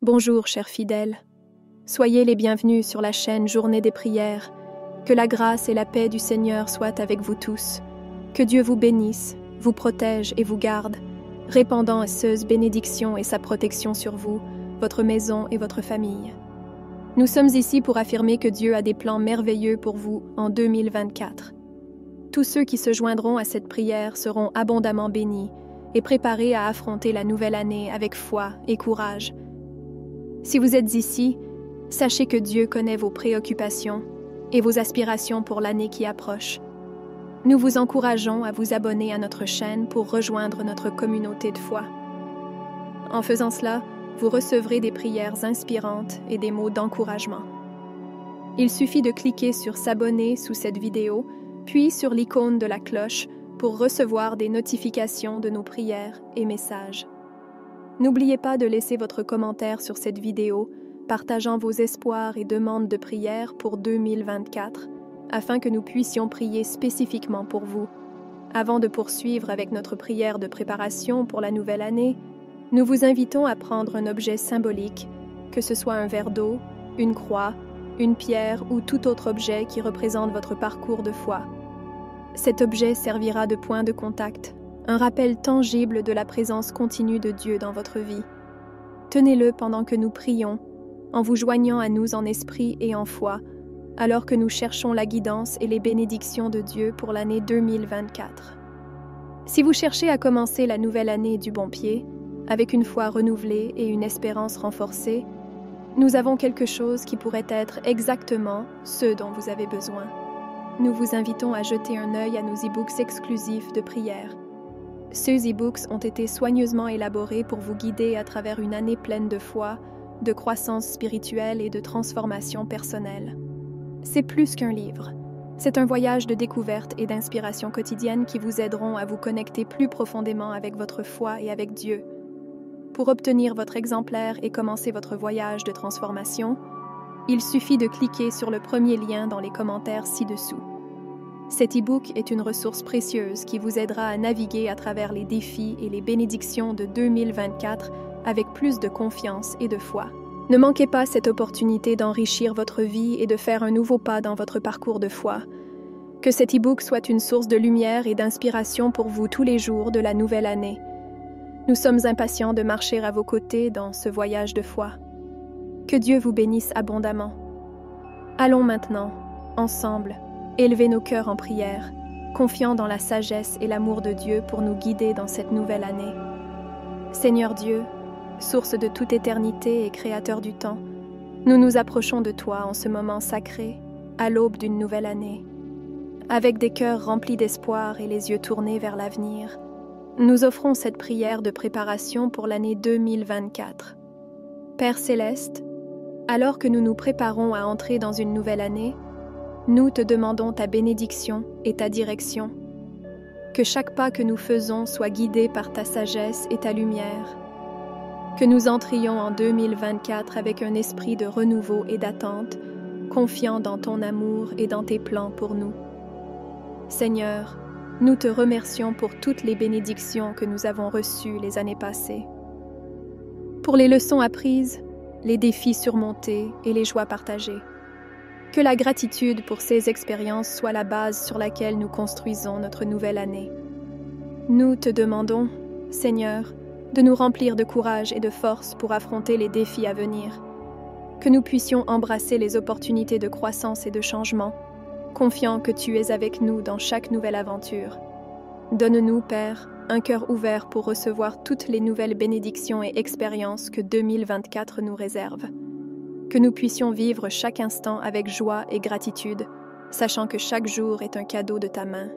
Bonjour, chers fidèles. Soyez les bienvenus sur la chaîne Journée des prières. Que la grâce et la paix du Seigneur soient avec vous tous. Que Dieu vous bénisse, vous protège et vous garde, répandant ses bénédictions et sa protection sur vous, votre maison et votre famille. Nous sommes ici pour affirmer que Dieu a des plans merveilleux pour vous en 2024. Tous ceux qui se joindront à cette prière seront abondamment bénis et préparés à affronter la nouvelle année avec foi et courage. Si vous êtes ici, sachez que Dieu connaît vos préoccupations et vos aspirations pour l'année qui approche. Nous vous encourageons à vous abonner à notre chaîne pour rejoindre notre communauté de foi. En faisant cela, vous recevrez des prières inspirantes et des mots d'encouragement. Il suffit de cliquer sur s'abonner sous cette vidéo, puis sur l'icône de la cloche pour recevoir des notifications de nos prières et messages. N'oubliez pas de laisser votre commentaire sur cette vidéo, partageant vos espoirs et demandes de prière pour 2024, afin que nous puissions prier spécifiquement pour vous. Avant de poursuivre avec notre prière de préparation pour la nouvelle année, nous vous invitons à prendre un objet symbolique, que ce soit un verre d'eau, une croix, une pierre ou tout autre objet qui représente votre parcours de foi. Cet objet servira de point de contact, un rappel tangible de la présence continue de Dieu dans votre vie. Tenez-le pendant que nous prions, en vous joignant à nous en esprit et en foi, alors que nous cherchons la guidance et les bénédictions de Dieu pour l'année 2024. Si vous cherchez à commencer la nouvelle année du bon pied, avec une foi renouvelée et une espérance renforcée, nous avons quelque chose qui pourrait être exactement ce dont vous avez besoin. Nous vous invitons à jeter un œil à nos e-books exclusifs de prière. Ces e-books ont été soigneusement élaborés pour vous guider à travers une année pleine de foi, de croissance spirituelle et de transformation personnelle. C'est plus qu'un livre. C'est un voyage de découverte et d'inspiration quotidienne qui vous aideront à vous connecter plus profondément avec votre foi et avec Dieu. Pour obtenir votre exemplaire et commencer votre voyage de transformation, il suffit de cliquer sur le premier lien dans les commentaires ci-dessous. Cet e-book est une ressource précieuse qui vous aidera à naviguer à travers les défis et les bénédictions de 2024 avec plus de confiance et de foi. Ne manquez pas cette opportunité d'enrichir votre vie et de faire un nouveau pas dans votre parcours de foi. Que cet e-book soit une source de lumière et d'inspiration pour vous tous les jours de la nouvelle année. Nous sommes impatients de marcher à vos côtés dans ce voyage de foi. Que Dieu vous bénisse abondamment. Allons maintenant, ensemble, élever nos cœurs en prière, confiant dans la sagesse et l'amour de Dieu pour nous guider dans cette nouvelle année. Seigneur Dieu, source de toute éternité et créateur du temps, nous nous approchons de toi en ce moment sacré, à l'aube d'une nouvelle année. Avec des cœurs remplis d'espoir et les yeux tournés vers l'avenir, nous offrons cette prière de préparation pour l'année 2024. Père Céleste, alors que nous nous préparons à entrer dans une nouvelle année, nous te demandons ta bénédiction et ta direction. Que chaque pas que nous faisons soit guidé par ta sagesse et ta lumière. Que nous entrions en 2024 avec un esprit de renouveau et d'attente, confiant dans ton amour et dans tes plans pour nous. Seigneur, nous te remercions pour toutes les bénédictions que nous avons reçues les années passées. Pour les leçons apprises, les défis surmontés et les joies partagées. Que la gratitude pour ces expériences soit la base sur laquelle nous construisons notre nouvelle année. Nous te demandons, Seigneur, de nous remplir de courage et de force pour affronter les défis à venir. Que nous puissions embrasser les opportunités de croissance et de changement, confiant que tu es avec nous dans chaque nouvelle aventure. Donne-nous, Père, un cœur ouvert pour recevoir toutes les nouvelles bénédictions et expériences que 2024 nous réserve. Que nous puissions vivre chaque instant avec joie et gratitude, sachant que chaque jour est un cadeau de ta main.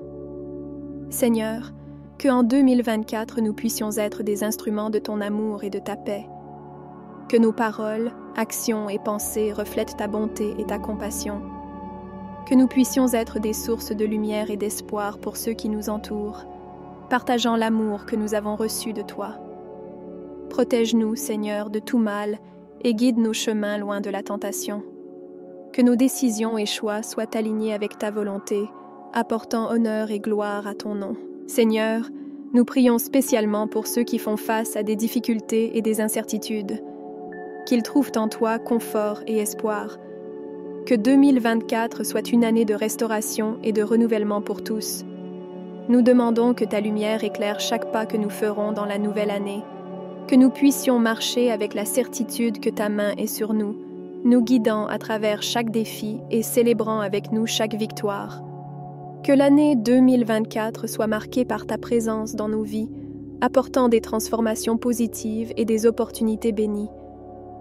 Seigneur, que en 2024 nous puissions être des instruments de ton amour et de ta paix. Que nos paroles, actions et pensées reflètent ta bonté et ta compassion. Que nous puissions être des sources de lumière et d'espoir pour ceux qui nous entourent, partageant l'amour que nous avons reçu de toi. Protège-nous, Seigneur, de tout mal et guide nos chemins loin de la tentation. Que nos décisions et choix soient alignés avec ta volonté, apportant honneur et gloire à ton nom. Seigneur, nous prions spécialement pour ceux qui font face à des difficultés et des incertitudes. qu'ils trouvent en toi confort et espoir. Que 2024 soit une année de restauration et de renouvellement pour tous. Nous demandons que ta lumière éclaire chaque pas que nous ferons dans la nouvelle année, que nous puissions marcher avec la certitude que ta main est sur nous, nous guidant à travers chaque défi et célébrant avec nous chaque victoire. Que l'année 2024 soit marquée par ta présence dans nos vies, apportant des transformations positives et des opportunités bénies.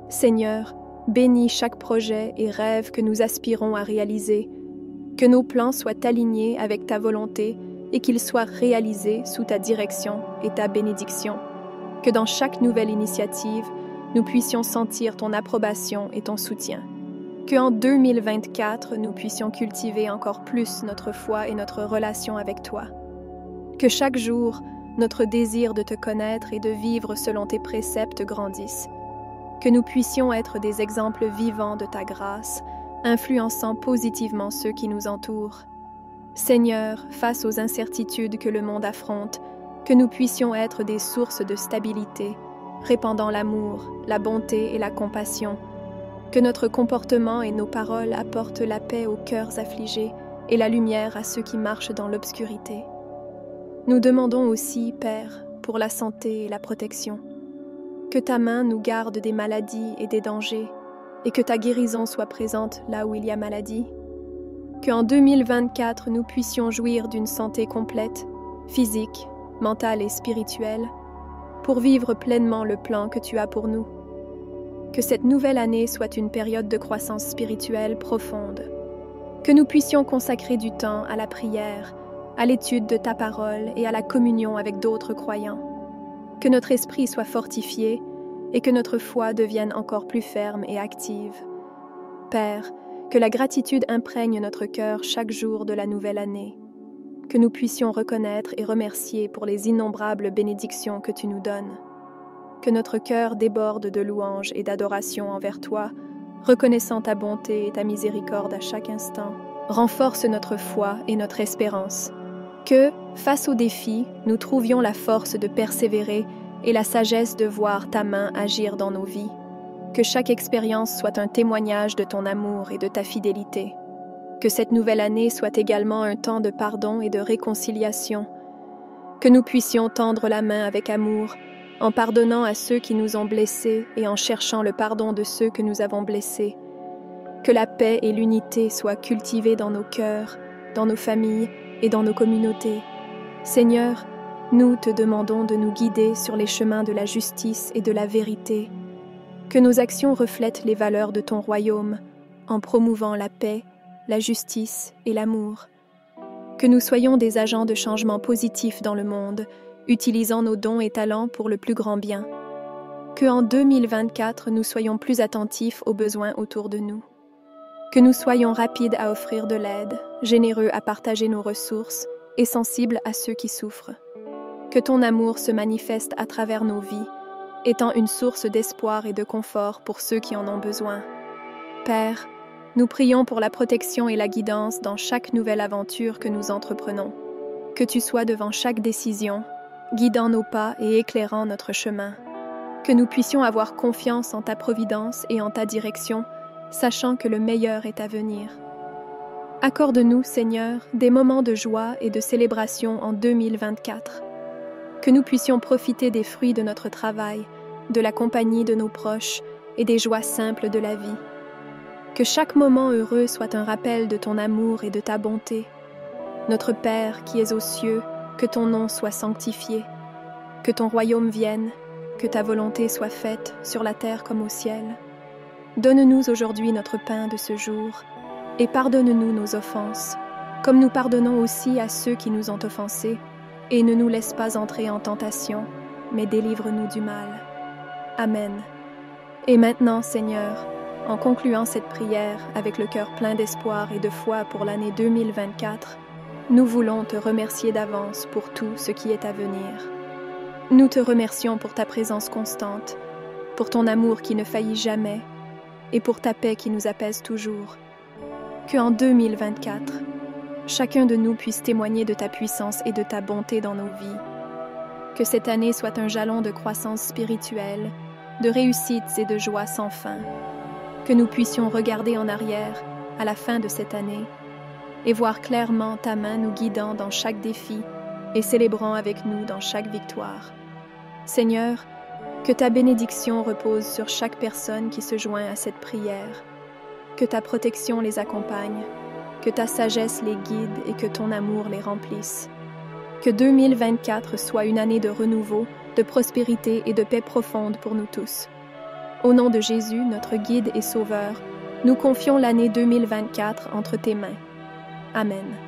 Seigneur, bénis chaque projet et rêve que nous aspirons à réaliser, que nos plans soient alignés avec ta volonté et qu'ils soient réalisés sous ta direction et ta bénédiction. Que dans chaque nouvelle initiative, nous puissions sentir ton approbation et ton soutien. Qu'en 2024, nous puissions cultiver encore plus notre foi et notre relation avec toi. Que chaque jour, notre désir de te connaître et de vivre selon tes préceptes grandisse. Que nous puissions être des exemples vivants de ta grâce, influençant positivement ceux qui nous entourent. Seigneur, face aux incertitudes que le monde affronte, que nous puissions être des sources de stabilité, répandant l'amour, la bonté et la compassion. Que notre comportement et nos paroles apportent la paix aux cœurs affligés et la lumière à ceux qui marchent dans l'obscurité. Nous demandons aussi, Père, pour la santé et la protection. Que ta main nous garde des maladies et des dangers, et que ta guérison soit présente là où il y a maladie. Qu'en 2024, nous puissions jouir d'une santé complète, physique, mentale et spirituelle, pour vivre pleinement le plan que tu as pour nous. Que cette nouvelle année soit une période de croissance spirituelle profonde. Que nous puissions consacrer du temps à la prière, à l'étude de ta parole et à la communion avec d'autres croyants. Que notre esprit soit fortifié et que notre foi devienne encore plus ferme et active. Père, que la gratitude imprègne notre cœur chaque jour de la nouvelle année. Que nous puissions reconnaître et remercier pour les innombrables bénédictions que tu nous donnes. Que notre cœur déborde de louanges et d'adoration envers toi, reconnaissant ta bonté et ta miséricorde à chaque instant. Renforce notre foi et notre espérance. Que, face aux défis, nous trouvions la force de persévérer et la sagesse de voir ta main agir dans nos vies. Que chaque expérience soit un témoignage de ton amour et de ta fidélité. Que cette nouvelle année soit également un temps de pardon et de réconciliation. Que nous puissions tendre la main avec amour, en pardonnant à ceux qui nous ont blessés et en cherchant le pardon de ceux que nous avons blessés. Que la paix et l'unité soient cultivées dans nos cœurs, dans nos familles et dans nos communautés. Seigneur, nous te demandons de nous guider sur les chemins de la justice et de la vérité. Que nos actions reflètent les valeurs de ton royaume, en promouvant la paix, la justice et l'amour. Que nous soyons des agents de changement positif dans le monde, utilisant nos dons et talents pour le plus grand bien. Que en 2024, nous soyons plus attentifs aux besoins autour de nous. Que nous soyons rapides à offrir de l'aide, généreux à partager nos ressources et sensibles à ceux qui souffrent. Que ton amour se manifeste à travers nos vies, étant une source d'espoir et de confort pour ceux qui en ont besoin. Père, nous prions pour la protection et la guidance dans chaque nouvelle aventure que nous entreprenons. Que tu sois devant chaque décision, guidant nos pas et éclairant notre chemin. Que nous puissions avoir confiance en ta providence et en ta direction, sachant que le meilleur est à venir. Accorde-nous, Seigneur, des moments de joie et de célébration en 2024. Que nous puissions profiter des fruits de notre travail, de la compagnie de nos proches et des joies simples de la vie. Que chaque moment heureux soit un rappel de ton amour et de ta bonté. Notre Père qui es aux cieux, que ton nom soit sanctifié. Que ton royaume vienne, que ta volonté soit faite sur la terre comme au ciel. Donne-nous aujourd'hui notre pain de ce jour, et pardonne-nous nos offenses, comme nous pardonnons aussi à ceux qui nous ont offensés, et ne nous laisse pas entrer en tentation, mais délivre-nous du mal. Amen. Et maintenant, Seigneur, en concluant cette prière avec le cœur plein d'espoir et de foi pour l'année 2024, nous voulons te remercier d'avance pour tout ce qui est à venir. Nous te remercions pour ta présence constante, pour ton amour qui ne faillit jamais, et pour ta paix qui nous apaise toujours. Qu'en 2024, chacun de nous puisse témoigner de ta puissance et de ta bonté dans nos vies. Que cette année soit un jalon de croissance spirituelle, de réussites et de joies sans fin. Que nous puissions regarder en arrière, à la fin de cette année, et voir clairement ta main nous guidant dans chaque défi et célébrant avec nous dans chaque victoire. Seigneur, que ta bénédiction repose sur chaque personne qui se joint à cette prière, que ta protection les accompagne, que ta sagesse les guide et que ton amour les remplisse. Que 2024 soit une année de renouveau, de prospérité et de paix profonde pour nous tous. Au nom de Jésus, notre guide et sauveur, nous confions l'année 2024 entre tes mains. Amen.